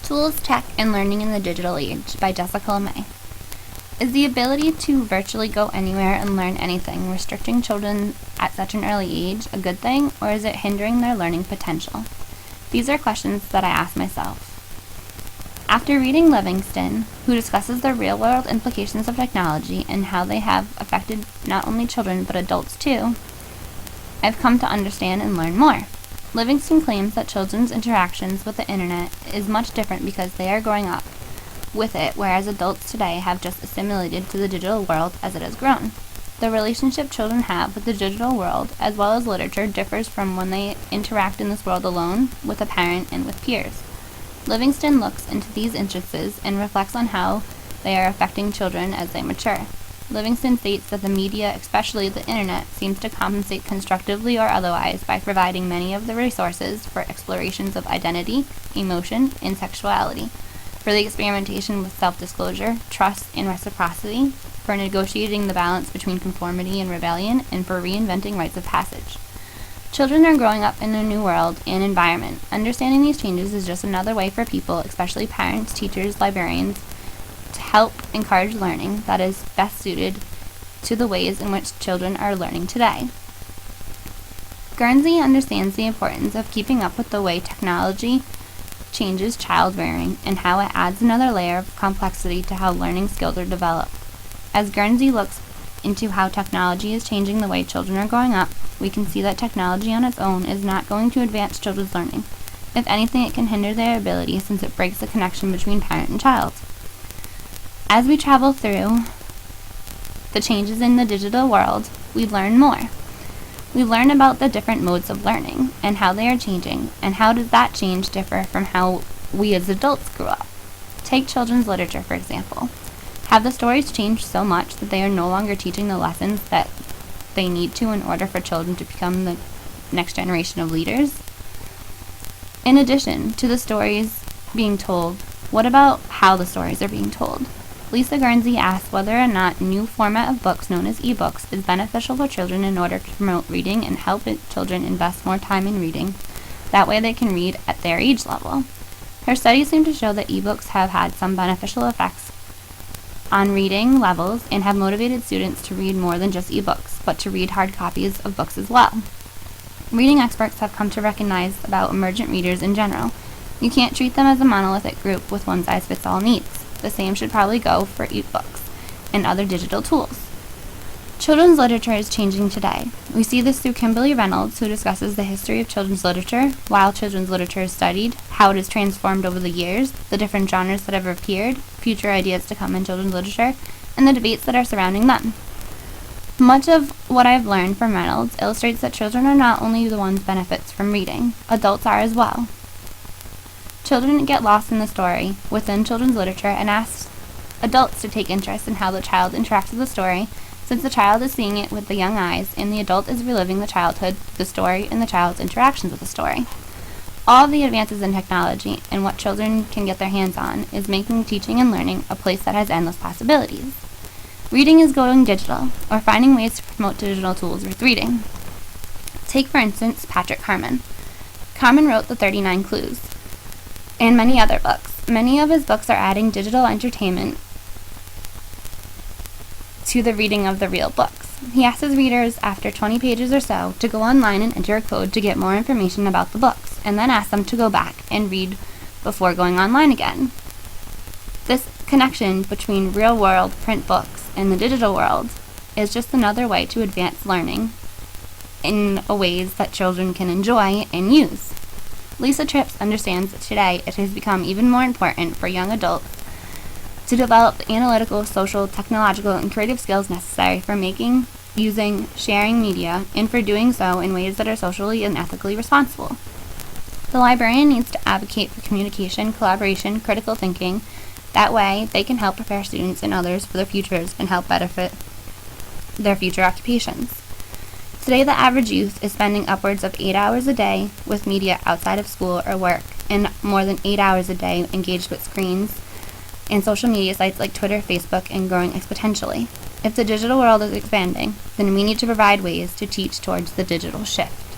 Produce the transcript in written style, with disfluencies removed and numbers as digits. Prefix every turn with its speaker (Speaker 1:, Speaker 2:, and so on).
Speaker 1: Tools, Tech, and Learning in the Digital Age by Jessica May. Is the ability to virtually go anywhere and learn anything restricting children at such an early age a good thing, or is it hindering their learning potential? These are questions that I ask myself. After reading Livingston, who discusses the real-world implications of technology and how they have affected not only children but adults too, I've come to understand and learn more. Livingston claims that children's interactions with the internet is much different because they are growing up with it, whereas adults today have just assimilated to the digital world as it has grown. The relationship children have with the digital world, as well as literature, differs from when they interact in this world alone, with a parent, and with peers. Livingston looks into these instances and reflects on how they are affecting children as they mature. Livingston states that the media, especially the internet, seems to compensate constructively or otherwise by providing many of the resources for explorations of identity, emotion, and sexuality, for the experimentation with self-disclosure, trust, and reciprocity, for negotiating the balance between conformity and rebellion, and for reinventing rites of passage. Children are growing up in a new world and environment. Understanding these changes is just another way for people, especially parents, teachers, librarians, to help encourage learning that is best suited to the ways in which children are learning today. Guernsey understands the importance of keeping up with the way technology changes child rearing and how it adds another layer of complexity to how learning skills are developed. As Guernsey looks into how technology is changing the way children are growing up, we can see that technology on its own is not going to advance children's learning. If anything, it can hinder their ability since it breaks the connection between parent and child. As we travel through the changes in the digital world, we learn more. We learn about the different modes of learning and how they are changing, and how does that change differ from how we as adults grew up. Take children's literature, for example. Have the stories changed so much that they are no longer teaching the lessons that they need to in order for children to become the next generation of leaders? In addition to the stories being told, what about how the stories are being told? Lisa Guernsey asks whether or not a new format of books known as ebooks is beneficial for children in order to promote reading and help children invest more time in reading. That way they can read at their age level. Her studies seem to show that ebooks have had some beneficial effects on reading levels and have motivated students to read more than just ebooks, but to read hard copies of books as well. Reading experts have come to recognize about emergent readers in general. You can't treat them as a monolithic group with one-size-fits-all needs. The same should probably go for ebooks and other digital tools. Children's literature is changing today. We see this through Kimberly Reynolds, who discusses the history of children's literature, while children's literature is studied, how it has transformed over the years, the different genres that have appeared, future ideas to come in children's literature, and the debates that are surrounding them. Much of what I've learned from Reynolds illustrates that children are not only the ones benefits from reading, adults are as well. Children get lost in the story within children's literature and ask adults to take interest in how the child interacts with the story, since the child is seeing it with the young eyes and the adult is reliving the childhood, the story, and the child's interactions with the story. All of the advances in technology and what children can get their hands on is making teaching and learning a place that has endless possibilities. Reading is going digital, or finding ways to promote digital tools with reading. Take, for instance, Patrick Carman. Carman wrote The 39 Clues and many other books. Many of his books are adding digital entertainment to the reading of the real books. He asks his readers, after 20 pages or so, to go online and enter a code to get more information about the books, and then asks them to go back and read before going online again. This connection between real-world print books and the digital world is just another way to advance learning in ways that children can enjoy and use. Lisa Tripps understands that today it has become even more important for young adults to develop the analytical, social, technological, and creative skills necessary for making, using, sharing media, and for doing so in ways that are socially and ethically responsible. The librarian needs to advocate for communication, collaboration, critical thinking. That way, they can help prepare students and others for their futures and help benefit their future occupations. Today, the average youth is spending upwards of 8 hours a day with media outside of school or work, and more than 8 hours a day engaged with screens and social media sites like Twitter, Facebook, and growing exponentially. If the digital world is expanding, then we need to provide ways to teach towards the digital shift.